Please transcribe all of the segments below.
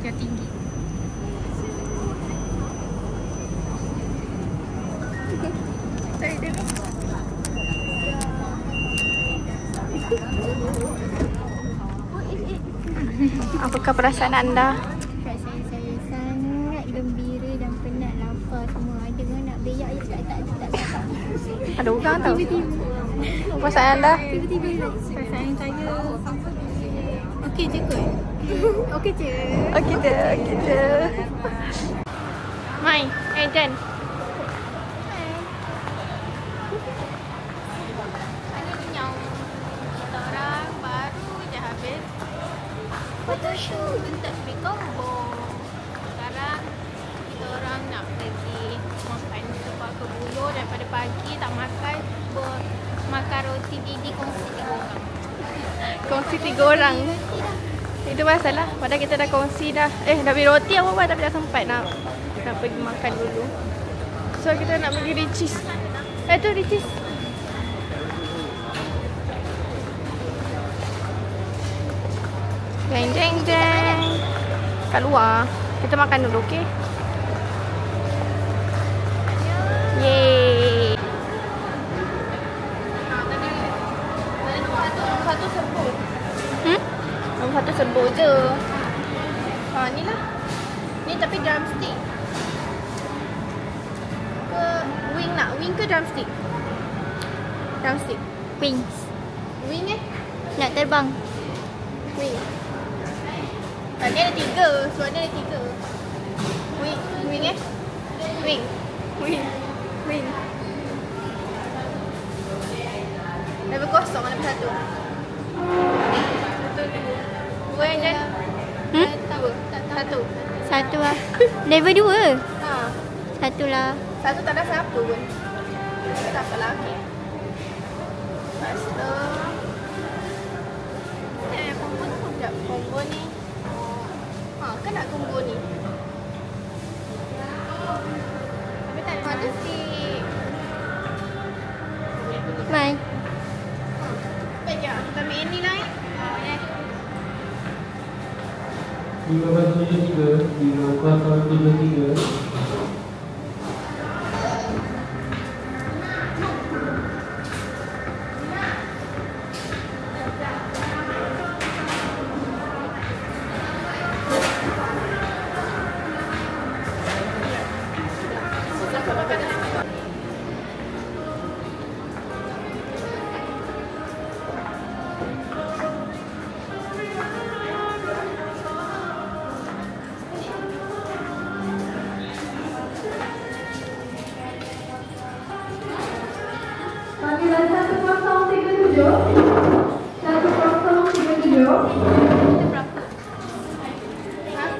Yang tinggi. Saya tengok. Apakah perasaan anda? Perasaan saya sangat gembira dan penat, lapar semua. Ada orang nak beyak je tak ada. Ada orang tau. Tiba-tiba. Perasaan anda? Tiba-tiba. Perasaan saya okey je kot. Okey je. Okey je. Mai, Jen. Orang baru je habis photoshoot untuk beli combo. Sekarang kita orang nak pergi makan sebuah kebulu daripada pagi tak makan. Makan roti Didi kongsi 3 orang. Kongsi 3 orang. Itu pasal lah. Padahal kita dah kongsi dah. Dah beli roti apa-apa tapi dah sempat nak pergi makan dulu. So kita nak pergi Ricis. Tu Ricis. Jeng. Kat luar. Kita makan dulu, okey? Yeay. Satu serbuk. Nombor 1 serbuk je. Ni lah. Ni tapi drumstick. Ke wing nak? Wing ke drumstick? Drumstick. Wings. Wing Nak terbang. Wing. Ni ada 3. Sebab ni ada 3. Wing. Wing. Level kosong level 1. Dua yang jen? Satu. Satu lah. Level 2. Ha. Satu lah. Satu tak ada siapa pun. Tak apalah. Okay. Lepas tu combo tu pun sekejap. Combo ni kan nak combo ni. Tapi tak ada stick. Mai. Baik je. Kita ambil ini lah. 1573, 5033. Panggilan 1037. 1037. Kita berapa?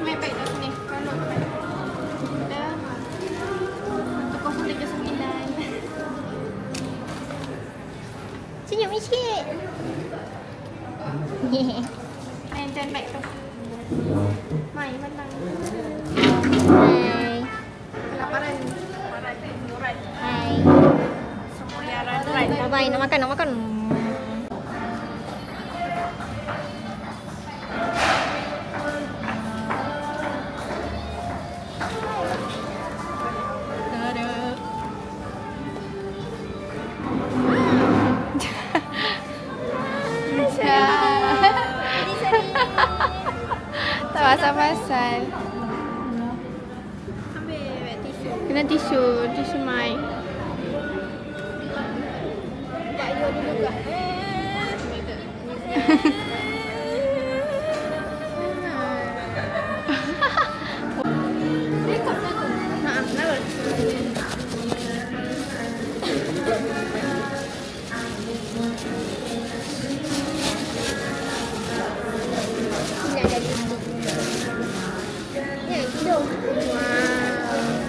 Main baik kat sini. Kalau main. Kita 1039. Senyum sikit. Main turn back tu. Mai menang. Hai. Kelaparan. Nurat. Hai. Semua yang Nurat. Bye-bye. Nak makan. Tak pasal-pasal. Ambil tisu. Kena tisu mai. Tak ada dulu kak. Rekod lagu. Lagu.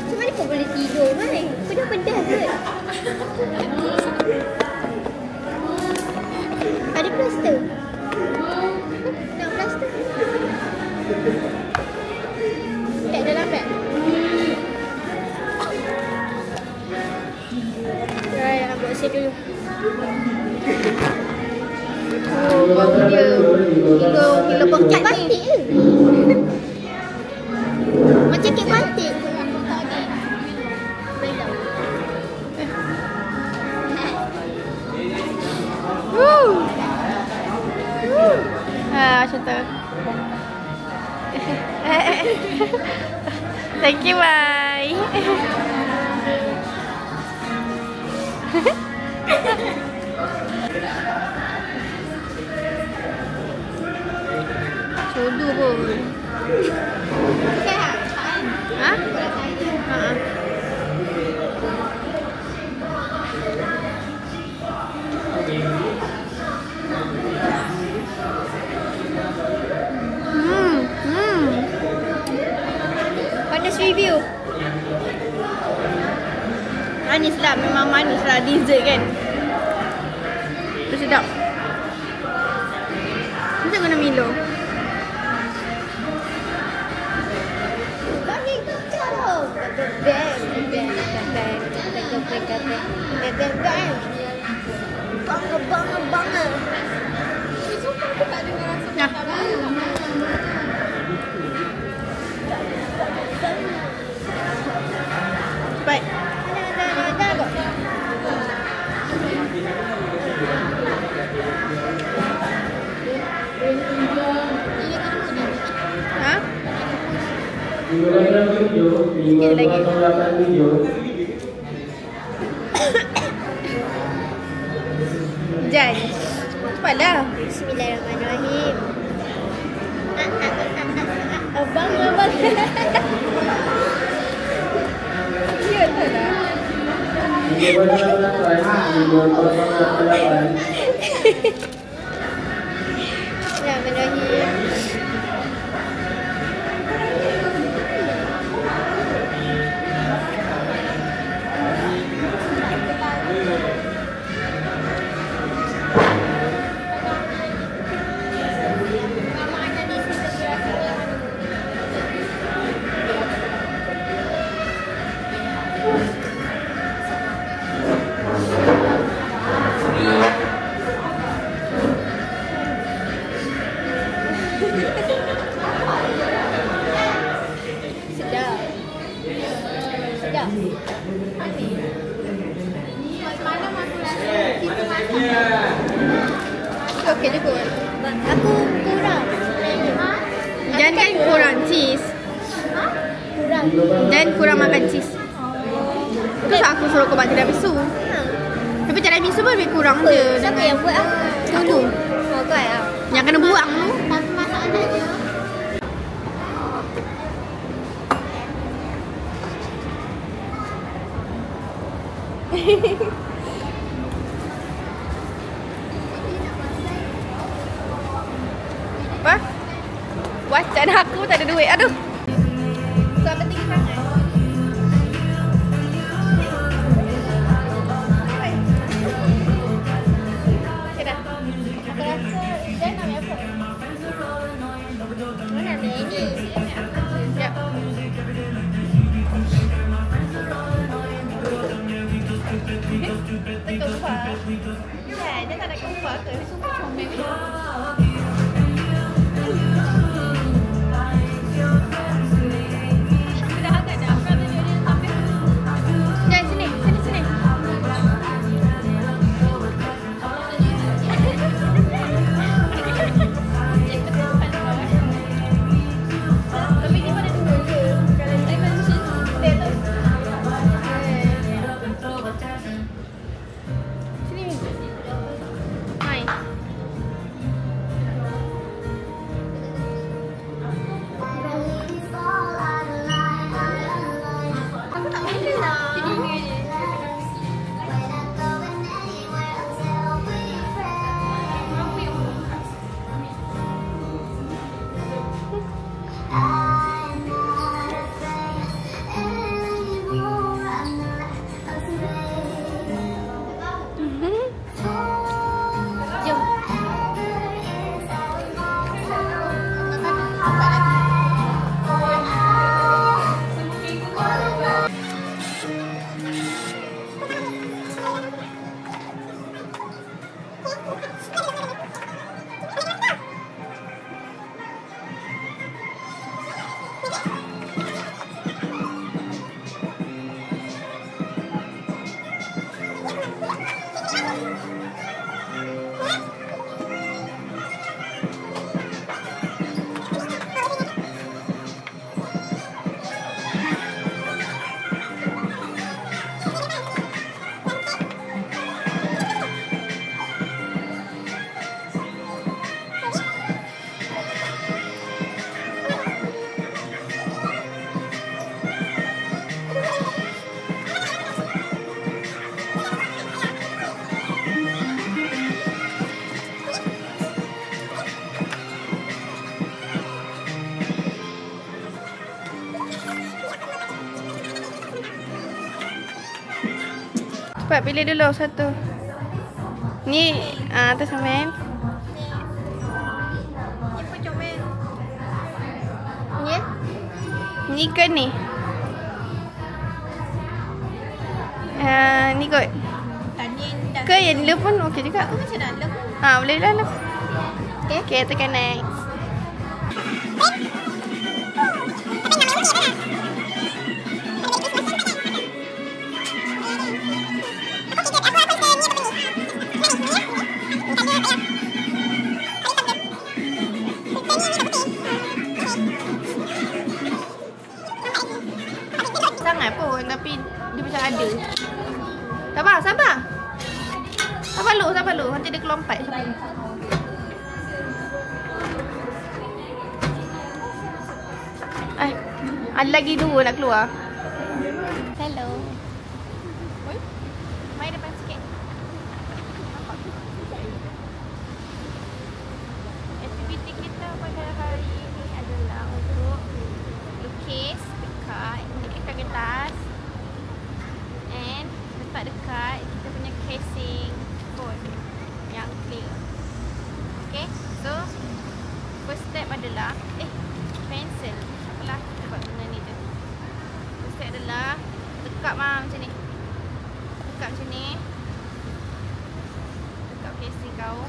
Macam mana kau boleh tidur, Mai? Pedas-pedas ke? Ada plaster? Nak plaster? Tak dalam beg? Ya, nak buat set dulu. Oh, baru dia. Gila pekat ni. Macam kek batik. Macam tu. Thank you, bye. Sudu pun. Ha? Ha. Panas review. Manis lah, memang manis lah. Dessert kan. Tu sedap. Macam guna Milo. Bagi kau. Bangga. Sumpah aku tak dengar rasa Nah. Baik. Ha? 507. Jan. Cepatlah. Bismillahirrahmanirrahim. Abang. Ya tak lah. 508. Bismillahirrahmanirrahim. Sedap. Okey je kot. Aku kurang. Jan kan kurang cheese. Kurang. Dan kurang makan cheese. Terus aku suruh kau buat tiramisu. Tapi tiramisu pun lebih kurang je. Siapa yang buat aku? Tunggu. Oh, kau ya? Yang kena buang tu. Tapi masalahnya Apa? Wacan aku tak ada duit. Aduh. Kau penting sangat. Okay dah. aku rasa Jan ambil apa? Mana ambil ini? Sekejap. Tak kumpar. Ya, dia tak nak kumpar ke? Dia suka comel. Cepat pilih dulu satu. Ni atas Amin. Ni pun comel. Ni? Ni ke ni? Ni kot. Tanya dah. Ke yang ni pun okey juga. Aku macam nak lep. Boleh lah. Okey. Okey, tekan next. Sangat pun tapi dia macam ada. Sabar, sabar. Sabar lu. Nanti dia kelompat. Ada lagi 2 nak keluar. Hello. Oi. Mai depan sikit. Aktiviti kita pada hari ini adalah untuk lukis dekat kertas and letak dekat kita punya casing phone yang clear. Okay, so first step adalah pencil. Apalah, kita buat benda ni je. First step adalah dekat macam ni. Dekat macam ni. Dekat casing kau.